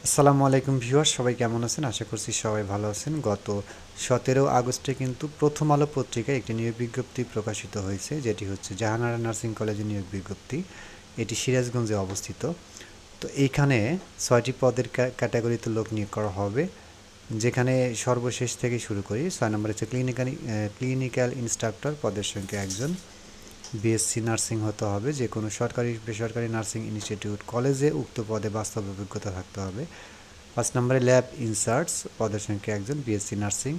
আসসালামু আলাইকুম ভিউয়ার্স, সবাই কেমন আছেন? আশা করছি সবাই ভালো আছেন। গত 17 আগস্টে কিন্তু প্রথম আলো পত্রিকায় একটি নিয়োগ বিজ্ঞপ্তি প্রকাশিত হয়েছে, যেটি হচ্ছে জাহানারা নার্সিং কলেজের নিয়োগ বিজ্ঞপ্তি। এটি সিরাজগঞ্জে অবস্থিত। তো এইখানে 6টি পদের ক্যাটাগরিতে লোক নিয়োগ করা হবে, যেখানে সর্বশেষ থেকে শুরু করি। 6 নম্বরে হচ্ছে ক্লিনিক্যাল ইনস্ট্রাক্টর, পদের সংখ্যা একজন। বিএসসি নার্সিং হতে হবে, যে কোনো সরকারি বেসরকারি নার্সিং ইনস্টিটিউট কলেজে উক্ত পদে বাস্তব অভিজ্ঞতা থাকতে হবে। 5 নম্বরে ল্যাব ইনসার্টস, পদের সংখ্যা একজন, বিএসসি নার্সিং,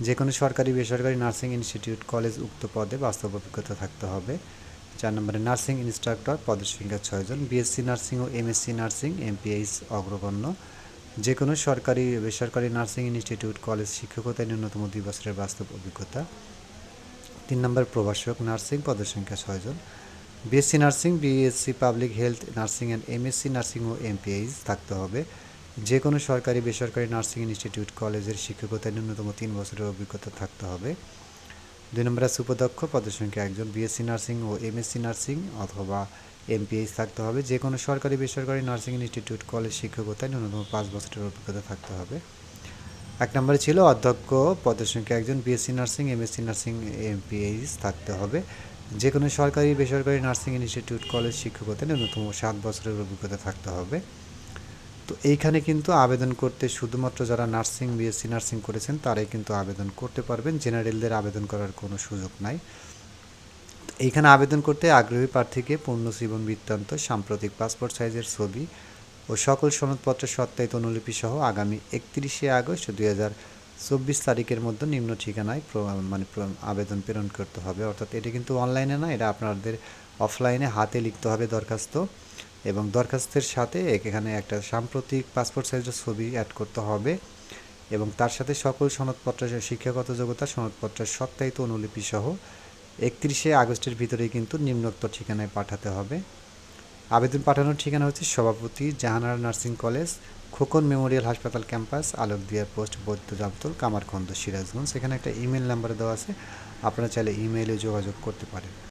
যে কোনো সরকারি বেসরকারি নার্সিং ইনস্টিটিউট কলেজ উক্ত পদে বাস্তব অভিজ্ঞতা থাকতে হবে। 4 নম্বরে নার্সিং ইনস্ট্রাক্টর, পদের সংখ্যা 6 জন, বিএসসি নার্সিং ও এমএসসি নার্সিং, এমপিএইচ অগ্রগণ্য, যে কোনো সরকারি বেসরকারি নার্সিং ইনস্টিটিউট কলেজ শিক্ষকতায় ন্যূনতম 2 বছরের বাস্তব অভিজ্ঞতা। 3 নম্বর প্রভাষক নার্সিং, পদের সংখ্যা 6 জন, BSc nursing, BSc public health nursing and MSc nursing ও এমপিএইচ থাকতে হবে, যে কোনো সরকারি বেসরকারি নার্সিং ইনস্টিটিউট কলেজের শিক্ষকতায় ন্যূনতম 3 বছরের অভিজ্ঞতা থাকতে হবে। 2 নম্বরে সুপদক্ষ, পদের সংখ্যা একজন, বিএসসি নার্সিং ও এমএসসি নার্সিং অথবা এমপিএইচ থাকতে হবে, যে কোনো সরকারি বেসরকারি নার্সিং ইনস্টিটিউট কলেজ শিক্ষকতায় ন্যূনতম 5 বছরের অভিজ্ঞতা থাকতে হবে। 1 নম্বরে ছিল অধ্যক্ষ, পদের সংখ্যা একজন, BSc nursing, MSc nursing, MPH থাকতে হবে, যে কোনো সরকারি বেসরকারি নার্সিং ইনস্টিটিউট কলেজ শিক্ষকতায় ন্যূনতম 7 বছরের অভিজ্ঞতা থাকতে হবে। তো এইখানে কিন্তু আবেদন করতে শুধুমাত্র যারা নার্সিং বিএসসি নার্সিং করেছেন তারাই কিন্তু আবেদন করতে পারবেন, জেনারেলদের আবেদন করার কোনো সুযোগ নাই। এইখানে আবেদন করতে আগ্রহী প্রার্থীকে পূর্ণ জীবন বৃত্তান্ত, সাম্প্রতিক পাসপোর্ট সাইজের ছবি ও সকল সনদপত্রের সত্যায়িত অনুলিপি সহ আগামী 31 আগস্ট 2024 তারিখের মধ্যে নিম্ন ঠিকানায় আবেদন প্রেরণ করতে হবে। অর্থাৎ এটা কিন্তু অনলাইনে না, এটা আপনাদের অফলাইনে হাতে লিখতে হবে দরখাস্ত, এবং দরখাস্তের সাথে এখানে একটা সাম্প্রতিক পাসপোর্ট সাইজের ছবি অ্যাড করতে হবে, এবং তার সাথে সকল সনদপত্রের শিক্ষাগত যোগ্যতা সনদপত্রের সত্যায়িত অনুলিপি সহ 31 আগস্টের ভিতরেই কিন্তু নিম্নোক্ত ঠিকানায় পাঠাতে হবে। আবেদন পাঠানোর ঠিকানা হচ্ছে সভাপতি, Jahanara nursing college, Khokon Memorial হাসপাতাল ক্যাম্পাস, আলোকদিয়া পোস্ট, বৈদ্য জামতল, কামারখন্দ, সিরাজগঞ্জ। এখানে একটা ইমেল নাম্বার দেওয়া আছে, আপনারা চাইলে ইমেইলে যোগাযোগ করতে পারেন।